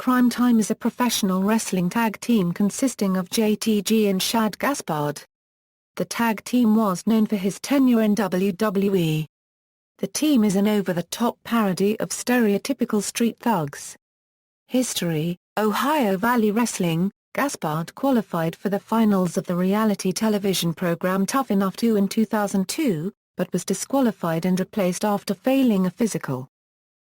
Cryme Tyme is a professional wrestling tag team consisting of JTG and Shad Gaspard. The tag team was known for his tenure in WWE. The team is an over-the-top parody of stereotypical street thugs. History: Ohio Valley Wrestling. Gaspard qualified for the finals of the reality television program Tough Enough 2 in 2002, but was disqualified and replaced after failing a physical.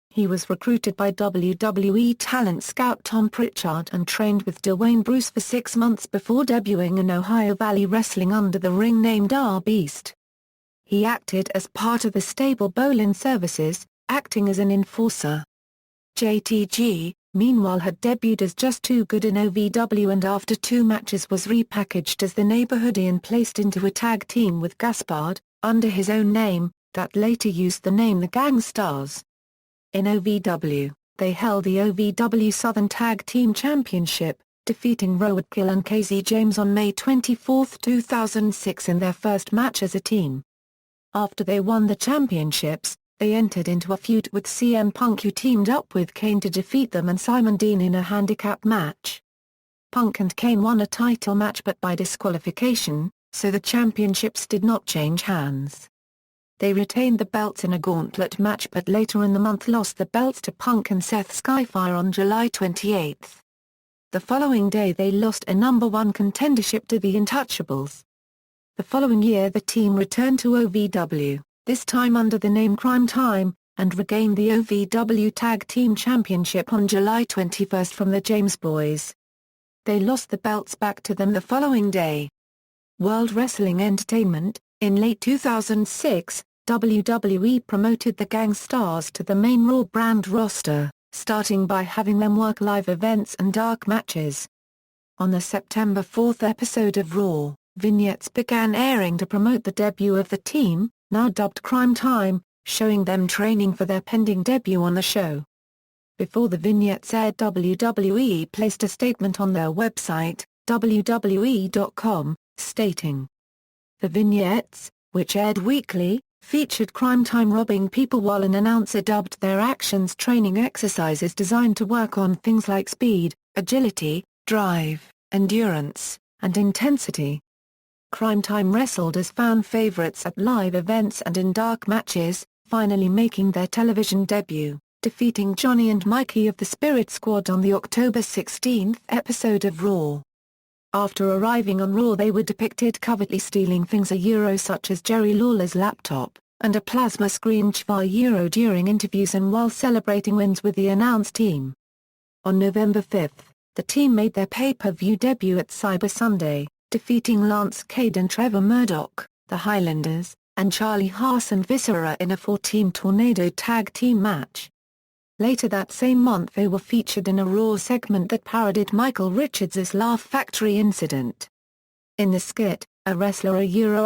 He was recruited by WWE talent scout Tom Pritchard and trained with Dwayne Bruce for 6 months before debuting in Ohio Valley Wrestling under the ring name Dar Beast. He acted as part of the stable Bolin Services, acting as an enforcer. JTG, meanwhile, had debuted as Just Too Good in OVW and after 2 matches was repackaged as the Neighborhoodie and placed into a tag team with Gaspard, under his own name, that later used the name The Gang Stars. In OVW, they held the OVW Southern Tag Team Championship, defeating Roadkill and KZ James on May 24, 2006 in their first match as a team. After they won the championships, they entered into a feud with CM Punk, who teamed up with Kane to defeat them and Simon Dean in a handicap match. Punk and Kane won a title match but by disqualification, so the championships did not change hands. They retained the belts in a gauntlet match but later in the month lost the belts to Punk and Seth Skyfire on July 28. The following day they lost a number 1 contendership to the Untouchables. The following year the team returned to OVW, this time under the name Cryme Tyme, and regained the OVW Tag Team Championship on July 21 from the James Boys. They lost the belts back to them the following day. World Wrestling Entertainment. In late 2006, WWE promoted the Gang Stars to the main Raw brand roster, starting by having them work live events and dark matches. On the September 4 episode of Raw, vignettes began airing to promote the debut of the team, now dubbed Cryme Tyme, showing them training for their pending debut on the show. Before the vignettes aired, WWE placed a statement on their website, WWE.com, stating, "The vignettes, which aired weekly, featured Cryme Tyme robbing people while an announcer dubbed their actions training exercises designed to work on things like speed, agility, drive, endurance, and intensity." Cryme Tyme wrestled as fan favorites at live events and in dark matches, finally making their television debut, defeating Johnny and Mikey of the Spirit Squad on the October 16 episode of Raw. After arriving on Raw they were depicted covertly stealing things such as Jerry Lawler's laptop, and a plasma screen during interviews and while celebrating wins with the announced team. On November 5, the team made their pay-per-view debut at Cyber Sunday, defeating Lance Cade and Trevor Murdoch, the Highlanders, and Charlie Haas and Viscera in a 4-team Tornado tag team match. Later that same month they were featured in a Raw segment that parodied Michael Richards' Laugh Factory incident. In the skit, a wrestler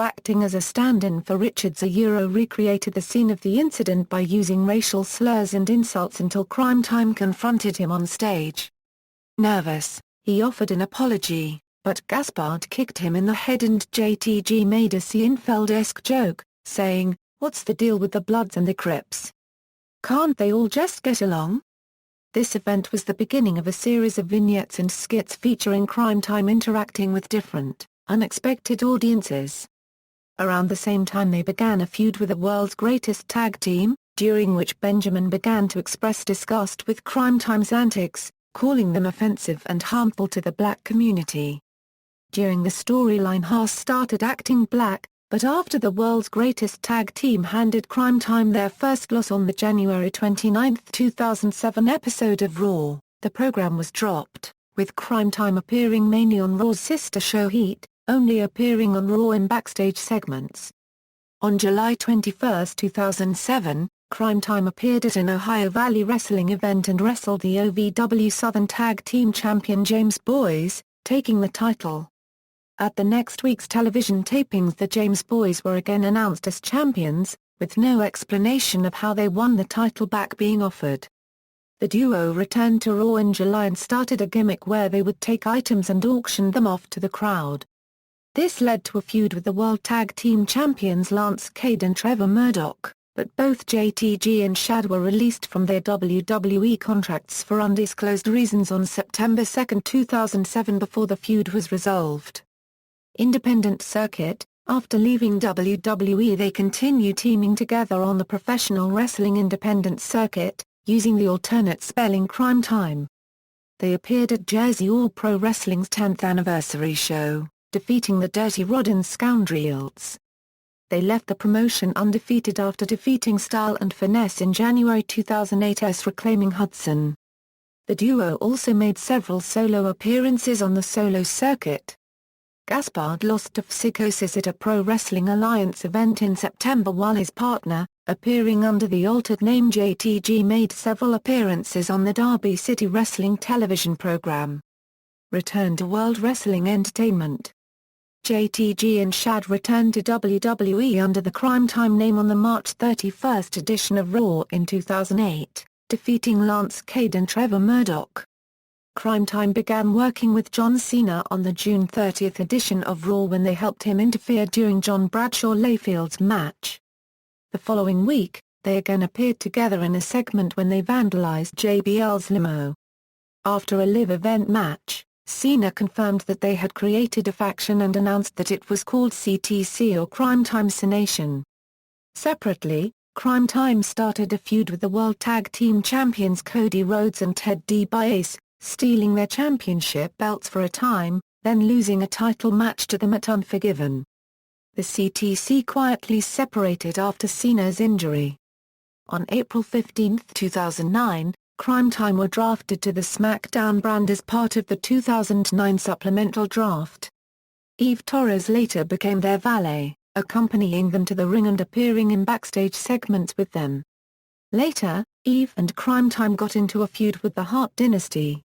acting as a stand-in for Richards recreated the scene of the incident by using racial slurs and insults until Cryme Tyme confronted him on stage. Nervous, he offered an apology, but Gaspard kicked him in the head and JTG made a Seinfeld-esque joke, saying, "What's the deal with the Bloods and the Crips? Can't they all just get along?" This event was the beginning of a series of vignettes and skits featuring Cryme Tyme interacting with different, unexpected audiences. Around the same time they began a feud with the world's greatest tag team, during which Benjamin began to express disgust with Cryme Tyme's antics, calling them offensive and harmful to the black community. During the storyline Haas started acting black, but after the world's greatest tag team handed Cryme Tyme their first loss on the January 29, 2007 episode of Raw, the program was dropped, with Cryme Tyme appearing mainly on Raw's sister show Heat, only appearing on Raw in backstage segments. On July 21, 2007, Cryme Tyme appeared at an Ohio Valley Wrestling event and wrestled the OVW Southern Tag Team Champion James Boys, taking the title. At the next week's television tapings the James Boys were again announced as champions, with no explanation of how they won the title back being offered. The duo returned to Raw in July and started a gimmick where they would take items and auction them off to the crowd. This led to a feud with the World Tag Team Champions Lance Cade and Trevor Murdoch, but both JTG and Shad were released from their WWE contracts for undisclosed reasons on September 2, 2007 before the feud was resolved. Independent circuit. After leaving WWE they continue teaming together on the professional wrestling independent circuit, using the alternate spelling Cryme Tyme. They appeared at Jersey All Pro Wrestling's 10th anniversary show, defeating the Dirty Rod and Scoundrels. They left the promotion undefeated after defeating Style and Finesse in January 2008's Reclaiming Hudson. The duo also made several solo appearances on the solo circuit. Gaspard lost to Psychosis at a Pro Wrestling Alliance event in September while his partner, appearing under the altered name JTG, made several appearances on the Derby City Wrestling television program. Return to World Wrestling Entertainment. JTG and Shad returned to WWE under the Cryme Tyme name on the March 31 edition of Raw in 2008, defeating Lance Cade and Trevor Murdoch. Cryme Tyme began working with John Cena on the June 30 edition of Raw when they helped him interfere during John Bradshaw Layfield's match. The following week, they again appeared together in a segment when they vandalized JBL's limo. After a live event match, Cena confirmed that they had created a faction and announced that it was called CTC or Cryme Tyme. Separately, Cryme Tyme started a feud with the World Tag Team Champions Cody Rhodes and Ted DiBiase, stealing their championship belts for a time, then losing a title match to them at Unforgiven. The CTC quietly separated after Cena's injury. On April 15, 2009, Cryme Tyme were drafted to the SmackDown brand as part of the 2009 supplemental draft. Eve Torres later became their valet, accompanying them to the ring and appearing in backstage segments with them. Later, Eve and Cryme Tyme got into a feud with the Hart Dynasty.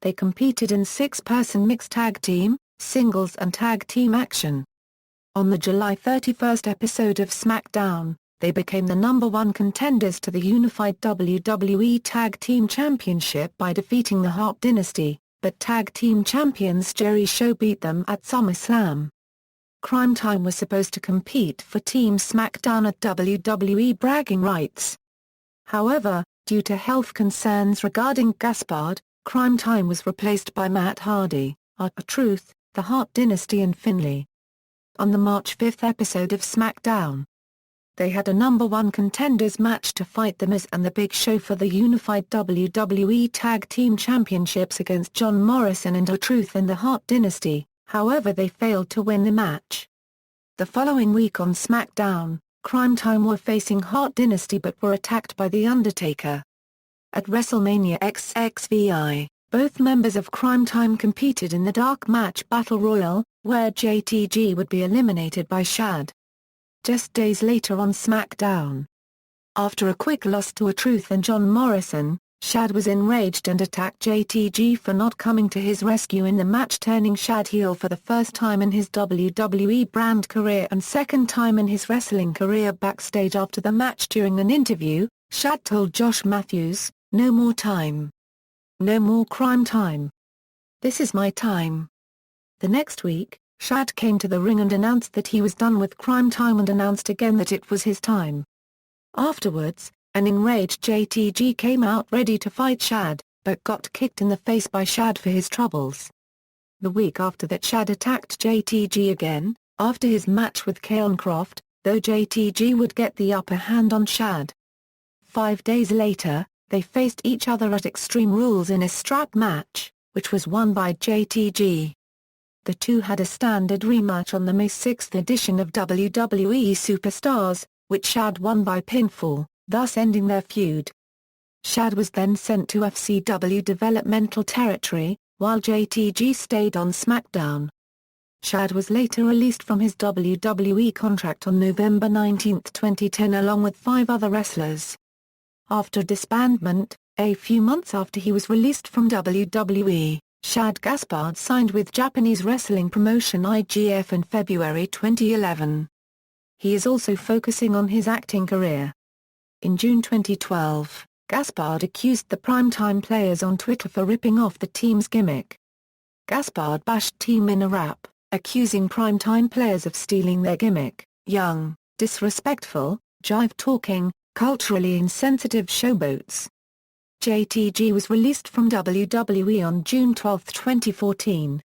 They competed in six-person mixed tag team, singles and tag team action. On the July 31 episode of SmackDown, they became the #1 contenders to the unified WWE Tag Team Championship by defeating the Hart Dynasty, but tag team champions Jerry Show beat them at SummerSlam. Cryme Tyme was supposed to compete for Team SmackDown at WWE bragging rights. However, due to health concerns regarding Gaspard, Cryme Tyme was replaced by Matt Hardy, R-Truth, the Hart Dynasty and Finlay. On the March 5 episode of SmackDown, they had a #1 contenders match to fight The Miz and The Big Show for the unified WWE Tag Team Championships against John Morrison and R-Truth and the Hart Dynasty, however they failed to win the match. The following week on SmackDown, Cryme Tyme were facing Hart Dynasty but were attacked by The Undertaker. At WrestleMania XXVI, both members of Cryme Tyme competed in the Dark Match Battle Royal, where JTG would be eliminated by Shad. Just days later on SmackDown, after a quick loss to R-Truth and John Morrison, Shad was enraged and attacked JTG for not coming to his rescue in the match, turning Shad heel for the first time in his WWE brand career and second time in his wrestling career. Backstage after the match during an interview, Shad told Josh Matthews, "No more time. No more Cryme Tyme. This is my time." The next week, Shad came to the ring and announced that he was done with Cryme Tyme and announced again that it was his time. Afterwards, an enraged JTG came out ready to fight Shad, but got kicked in the face by Shad for his troubles. The week after that, Shad attacked JTG again, after his match with Keon Croft, though JTG would get the upper hand on Shad. 5 days later, they faced each other at Extreme Rules in a strap match, which was won by JTG. The two had a standard rematch on the May 6 edition of WWE Superstars, which Shad won by pinfall, thus ending their feud. Shad was then sent to FCW developmental territory, while JTG stayed on SmackDown. Shad was later released from his WWE contract on November 19, 2010 along with 5 other wrestlers. After disbandment, a few months after he was released from WWE, Shad Gaspard signed with Japanese wrestling promotion IGF in February 2011. He is also focusing on his acting career. In June 2012, Gaspard accused the Cryme Tyme players on Twitter for ripping off the team's gimmick. Gaspard bashed team in a rap, accusing Cryme Tyme players of stealing their gimmick, young, disrespectful, jive-talking, culturally insensitive showboats. JTG was released from WWE on June 12, 2014.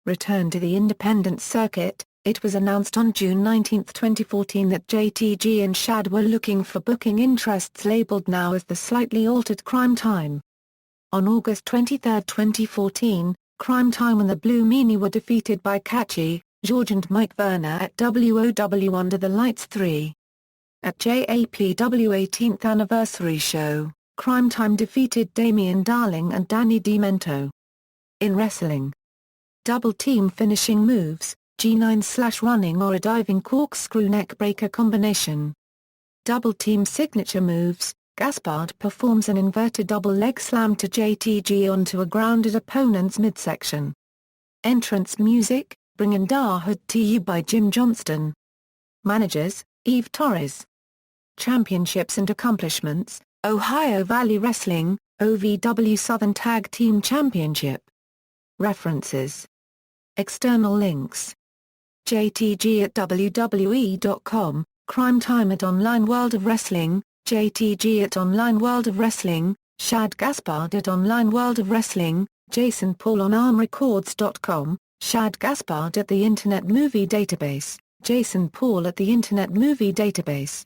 Return to the independent circuit. It was announced on June 19, 2014 that JTG and Shad were looking for booking interests labeled now as the slightly altered Cryme Tyme. On August 23, 2014, Cryme Tyme and the Blue Meanie were defeated by Catchy, George and Mike Verner at WOW Under the Lights 3. At JAPW 18th Anniversary Show, Cryme Tyme defeated Damian Darling and Danny Demento. In wrestling, double team finishing moves, G9/running or a diving corkscrew neckbreaker combination. Double team signature moves, Gaspard performs an inverted double leg slam to JTG onto a grounded opponent's midsection. Entrance music, Bringin' Da Hood to You by Jim Johnston. Managers, Eve Torres. Championships and accomplishments, Ohio Valley Wrestling, OVW Southern Tag Team Championship. References. External links. JTG at WWE.com, Cryme Tyme at Online World of Wrestling, JTG at Online World of Wrestling, Shad Gaspard at Online World of Wrestling, Jason Paul on ArmRecords.com, Shad Gaspard at the Internet Movie Database, Jason Paul at the Internet Movie Database.